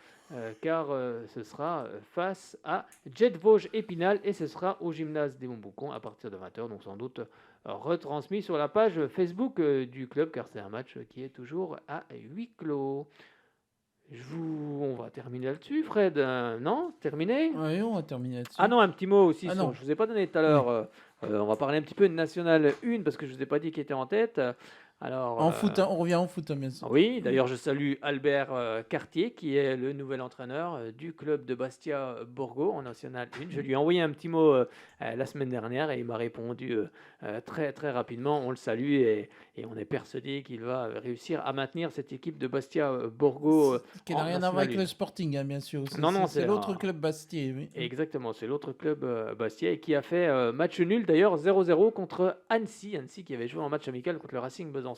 car ce sera face à Jet Vosges Épinal et ce sera au gymnase des Montboucons à partir de 20h, donc sans doute retransmis sur la page Facebook du club car c'est un match qui est toujours à huis clos. On va terminer là-dessus, Fred. Non, terminé ? Oui, on va terminer là-dessus. Ah non, un petit mot aussi. Ah je non. ne vous ai pas donné tout à l'heure. On va parler un petit peu de National 1 parce que je ne vous ai pas dit qui était en tête. Alors, en foot, on revient en foot, bien sûr. Oui, d'ailleurs, je salue Albert Cartier, qui est le nouvel entraîneur du club de Bastia Borgo en National 1. Je lui ai envoyé un petit mot la semaine dernière et il m'a répondu très, très rapidement. On le salue et on est persuadé qu'il va réussir à maintenir cette équipe de Bastia Borgo. Qui n'a rien à voir avec le Sporting, hein, bien sûr. Non, c'est l'autre club Bastia. Oui. Exactement, c'est l'autre club Bastia et qui a fait match nul d'ailleurs 0-0 contre Annecy. Annecy qui avait joué en match amical contre le Racing Besançon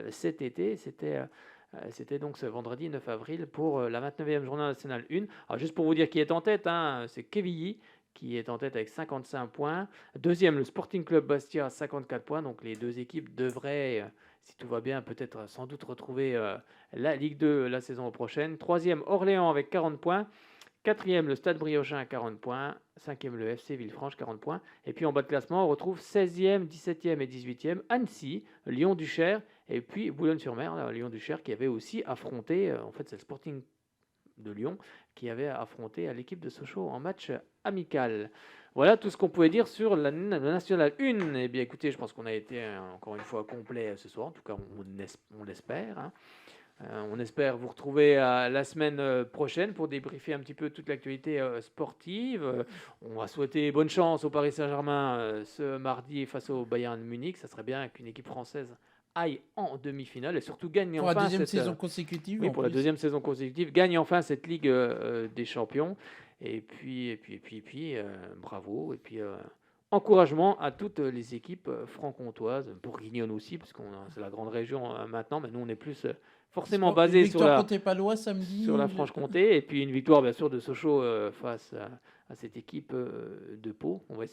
cet été. C'était donc ce vendredi 9 avril pour la 29e journée nationale 1. Alors juste pour vous dire qui est en tête, c'est Quevilly qui est en tête avec 55 points. Deuxième, le Sporting Club Bastia, 54 points. Donc les deux équipes devraient, si tout va bien, peut-être sans doute retrouver la Ligue 2 la saison prochaine. Troisième, Orléans avec 40 points. Quatrième, le Stade Briochin à 40 points. Cinquième, le FC Villefranche, 40 points. Et puis en bas de classement, on retrouve 16e, 17e et 18e, Annecy, Lyon-Duchère et puis Boulogne-sur-Mer, Lyon-Duchère qui avait aussi affronté, en fait c'est le Sporting de Lyon, qui avait affronté à l'équipe de Sochaux en match amical. Voilà tout ce qu'on pouvait dire sur la Nationale 1. Eh bien écoutez, je pense qu'on a été encore une fois complet ce soir, en tout cas on l'espère. Hein. On espère vous retrouver la semaine prochaine pour débriefer un petit peu toute l'actualité sportive. On va souhaiter bonne chance au Paris Saint-Germain ce mardi face au Bayern Munich. Ça serait bien qu'une équipe française aille en demi-finale et surtout gagne pour enfin la deuxième saison consécutive. Oui, pour la deuxième saison consécutive, gagne enfin cette Ligue des Champions. Et puis bravo. Et puis encouragement à toutes les équipes franc-comtoises, bourguignonnes aussi, parce que c'est la grande région maintenant, mais nous on est plus forcément basé sur la Franche-Comté, et puis une victoire bien sûr de Sochaux face à cette équipe de Pau. On va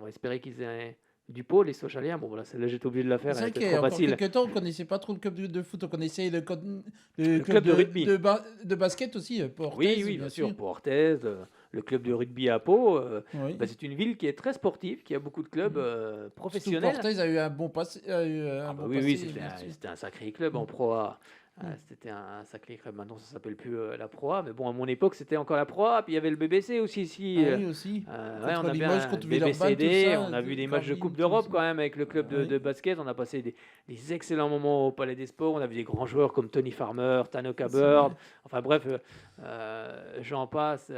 espérer qu'ils aient du pôle, les Sochaliens. Bon, voilà, celle-là, j'étais obligé de la faire. C'est Elle vrai était qu'il y a trop encore facile. quelques temps, on ne connaissait pas trop le club de foot, on connaissait le club de rugby. De basket aussi, pour Orthez, Oui, bien sûr, pour Orthez, le club de rugby à Pau. C'est une ville qui est très sportive, qui a beaucoup de clubs professionnels. Orthez a eu un bon passé. Oui, c'était un sacré club en Pro A. C'était un sacré club. Maintenant, ça s'appelle plus la Pro A, mais bon, à mon époque, c'était encore la Pro A. Puis il y avait le BBC aussi ici. Oui, aussi. On a bien BBCD. On a vu des matchs de Coupe d'Europe quand même avec le club de basket. On a passé des excellents moments au Palais des Sports. On a vu des grands joueurs comme Tony Farmer, Tanoka Bird. Enfin bref, j'en passe,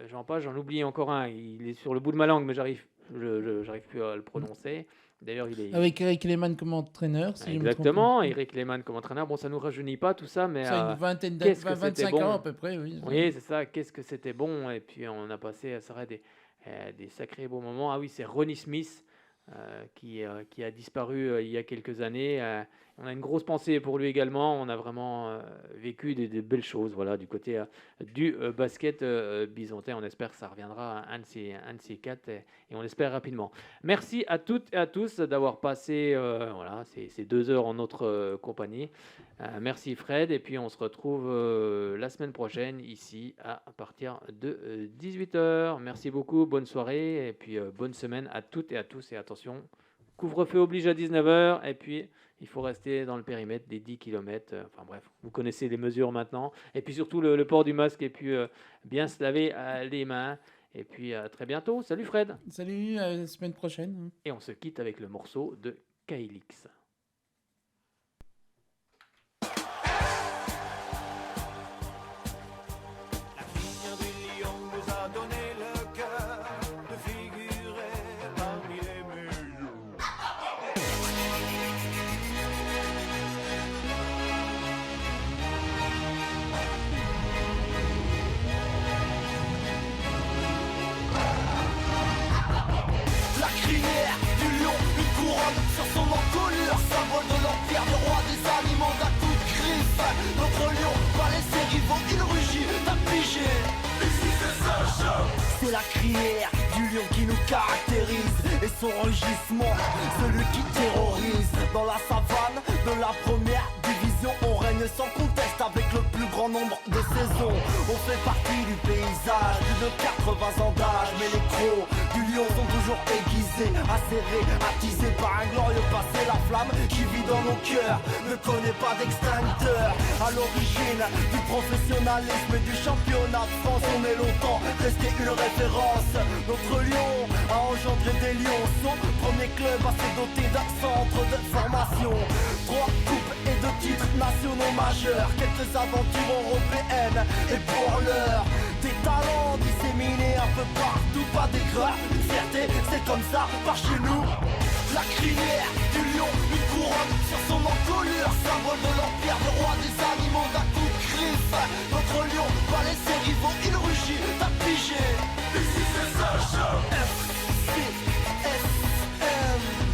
j'en oublie encore un. Il est sur le bout de ma langue, mais j'arrive plus à le prononcer. D'ailleurs, il est avec Eric Lehmann comme entraîneur. Si exactement, Eric Lehmann comme entraîneur. Bon, ça nous rajeunit pas tout ça, mais ça une vingtaine d'années, 25 ans à peu près, oui. Oui, c'est ça. Qu'est-ce que c'était bon. Et puis on a passé, ça serait des sacrés beaux moments. Ah oui, c'est Ronnie Smith qui a disparu il y a quelques années. On a une grosse pensée pour lui également. On a vraiment vécu des belles choses, voilà, du côté du basket bisontais. On espère que ça reviendra un de ces quatre et on l'espère rapidement. Merci à toutes et à tous d'avoir passé ces 2 heures en notre compagnie. Merci Fred, et puis on se retrouve la semaine prochaine ici à partir de 18h. Merci beaucoup, bonne soirée et puis bonne semaine à toutes et à tous. Et attention, couvre-feu oblige à 19h et puis il faut rester dans le périmètre des 10 km. Enfin bref, vous connaissez les mesures maintenant. Et puis surtout le port du masque et puis bien se laver les mains. Et puis à très bientôt. Salut Fred. Salut, à la semaine prochaine. Et on se quitte avec le morceau de Kailix. C'est la crinière du lion qui nous caractérise et son rugissement, celui qui terrorise. Dans la savane de la première division, on règne sans conteste avec le plus grand nombre de saisons. On fait partie du paysage, plus de 80 ans d'âge, mais les crocs du lion sont toujours aiguisés, acérés, attisés par un glorieux passé. La flamme qui vit dans nos cœurs ne connaît pas d'extincteur. À l'origine du professionnalisme et du championnat de France, on est longtemps resté une référence. Notre lion a engendré des lionceaux, premier club assez doté d'un centre de formation. 3 coupes et 2 titres nationaux majeurs, quelques aventures européennes et pour l'heure des talents disséminés un peu partout, pas d'écart, une fierté, c'est comme ça par chez nous. La crinière du lion, une couronne sur son encolure, symbole de l'empire, le roi des animaux d'un coup de griffe. Notre lion va laisser rivaux, il rugit, t'as pigé. Ici c'est Sacha. F-C-S-M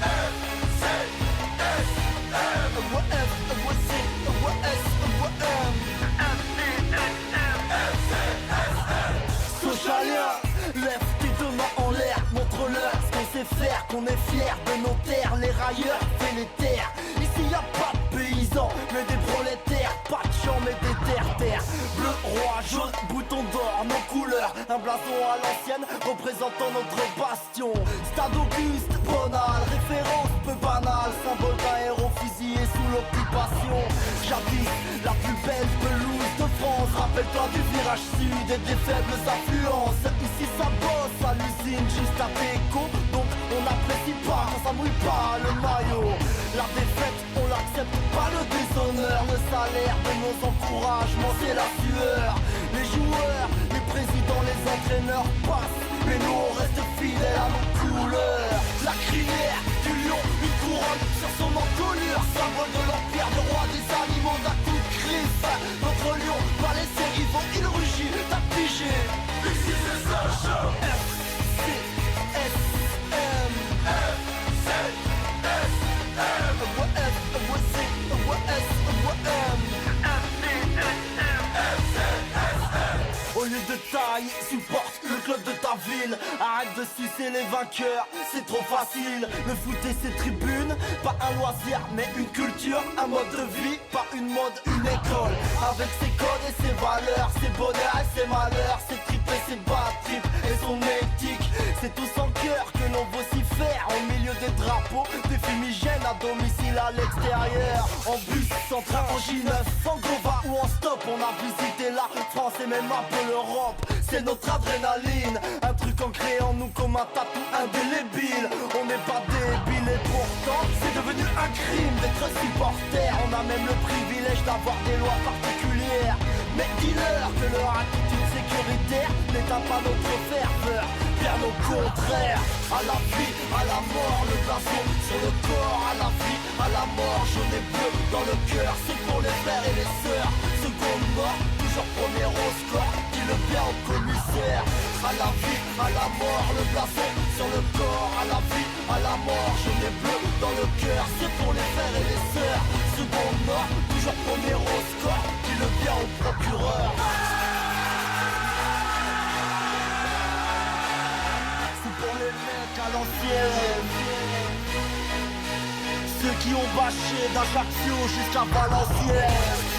F-C-S-M W-F-W-C-W-S-W-M F-C-S-M Sochalien, lève tes 2 mains en l'air, montre-leur ce qu'on sait faire, qu'on est fier de nos terres, les railleurs et les terres. Ici y a pas de paysans, mais des prolétaires, pas de champs mais des terres. Bleu, roi, jaune, bouton d'or, nos couleurs, un blason à l'ancienne représentant notre bastion. Stade Auguste, Bonal, référence peu banale, symbole d'un héros fusillé sous l'occupation. J'habite la plus belle pelouse de France, rappelle-toi du virage sud et des faibles affluences. Ici ça bosse à l'usine juste à Péco, donc on n'apprécie pas quand ça mouille pas le maillot. La défaite on l'accepte pas, le déshonneur, le salaire de nos encouragements c'est la sueur. Les joueurs, les présidents, les entraîneurs passent, mais nous on reste fidèles à nos couleurs. La crinière du lion, une couronne sur son encolure, symbole de l'empire, le roi des animaux d'un coup de griffe. Notre lion va laisser rivaux, il rugit, t'as pigé. Ici c'est Sacha. F-C-S-M F-C-S-M W-F-W-C-W-S-W-M F-C-S-M Au lieu de taille, supporte le club de ta ville. Arrête de sucer les vainqueurs, c'est trop facile. Le foot et ses tribunes, pas un loisir mais une culture, un mode de vie, pas une mode, une école. Avec ses codes et ses valeurs, ses bonheurs et ses malheurs, ses tripes et ses bad trips et son éthique. C'est tout sans cœur que l'on vocifère au milieu des drapeaux, des fumigènes à domicile à l'extérieur. En bus, en train, en J9, en Gova ou en stop, on a visité la France et même un peu l'Europe. C'est notre adrénaline, un truc ancré en nous comme un tatou indélébile. On n'est pas débiles et pourtant c'est devenu un crime d'être supporter. On a même le privilège d'avoir des lois particulières. Mais dis-leur que leur attitude sécuritaire n'éteint pas notre ferveur, bien au contraire. À la vie, à la mort, le blason sur le corps. À la vie, à la mort, jaune et bleu dans le cœur. C'est pour les frères et les sœurs. Seconde mort, toujours premier au score. Dis-le bien au commissaire. À la vie, à la mort, le blason sur le corps. À la vie, à la mort, jaune et bleu dans le cœur. C'est pour les frères et les sœurs. Seconde mort, toujours premier au score. Dis-le bien au procureur. Pour les mecs à l'ancienne, ceux qui ont bâché d'Ajaccio jusqu'à Valenciennes.